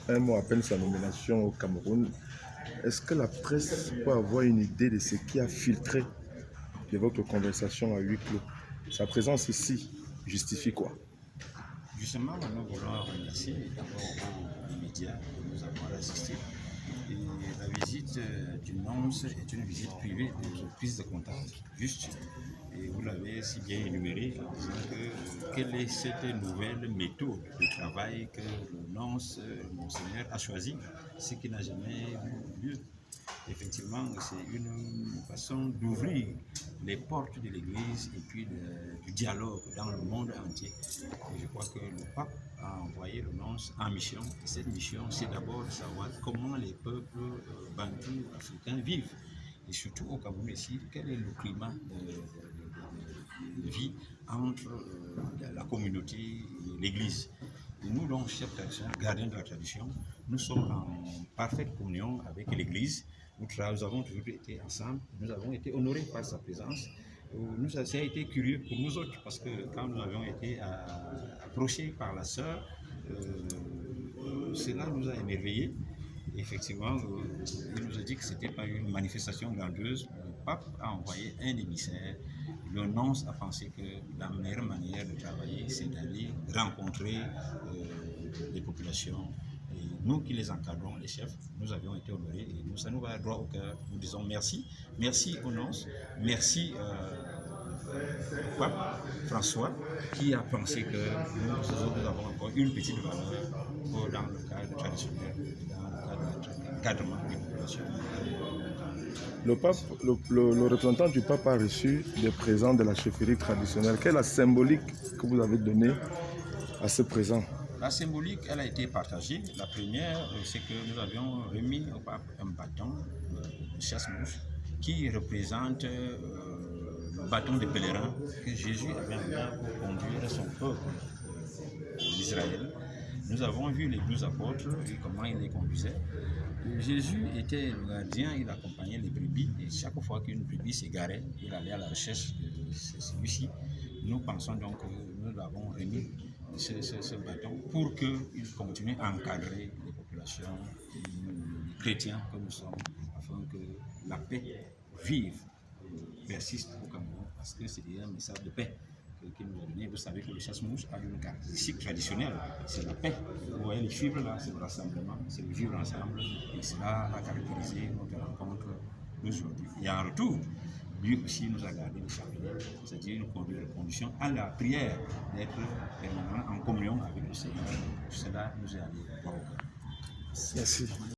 un mois à peine sa nomination au Cameroun, est-ce que la presse peut avoir une idée de ce qui a filtré de votre conversation à huis clos? Sa présence ici justifie quoi? Justement, nous voulons remercier d'abord aux médias de nous avoir assistés. Et la visite du nonce est une visite privée, une prise de contact, juste. Et vous l'avez si bien énuméré en disant que quelle est cette nouvelle méthode de travail que le nonce, Monseigneur, a choisi, ce qui n'a jamais eu lieu. Effectivement, c'est une façon d'ouvrir les portes de l'Église et puis du dialogue dans le monde entier. Et je crois que le pape a envoyé le nonce en mission. Et cette mission, c'est d'abord de savoir comment les peuples bantous africains vivent. Et surtout au Cameroun ici, quel est le climat de vie entre la communauté et l'Église. Et nous, donc, chefs tradition, gardiens de la tradition, nous sommes en parfaite communion avec l'Église. Nous avons toujours été ensemble, nous avons été honorés par sa présence. Ça a été curieux pour nous autres parce que quand nous avions été approchés par la sœur, cela nous a émerveillés. Effectivement, il nous a dit que ce n'était pas une manifestation grandiose. Le pape a envoyé un émissaire. Le nonce a pensé que la meilleure manière de travailler, c'est d'aller rencontrer les populations. Et nous qui les encadrons, les chefs, nous avions été honorés et nous, ça nous va droit au cœur. Nous disons merci. Merci au nonce. Merci au pape François qui a pensé que nous avons encore une petite valeur dans le cadre traditionnel, dans le cadre de l'encadrement des populations. Le représentant du pape a reçu des présents de la chefferie traditionnelle. Quelle est la symbolique que vous avez donnée à ce présent? La symbolique, elle a été partagée. La première, c'est que nous avions remis au pape un bâton de chasse-mouche qui représente le bâton des pèlerins que Jésus avait envoyé pour conduire son peuple d'Israël. Nous avons vu les 12 apôtres et comment ils les conduisaient. Jésus était le gardien, il accompagnait les brebis et chaque fois qu'une brebis s'égarait, il allait à la recherche de celui-ci. Nous pensons donc que nous l'avons remis ce bâton pour qu'il continue à encadrer les populations, les chrétiens que nous sommes, afin que la paix vive, persiste au Cameroun, parce que c'est un message de paix qui nous a donné. Vous savez que le chasse-mouche a une caractéristique traditionnelle, c'est la paix. Vous voyez les fibres là, c'est le rassemblement, c'est le vivre ensemble, et cela a caractérisé notre rencontre d'aujourd'hui. Et en retour, lui aussi nous a gardé le chapelet, c'est-à-dire une condition à la prière, d'être permanent en communion avec le Seigneur. Cela nous est allé droit au cœur. Merci.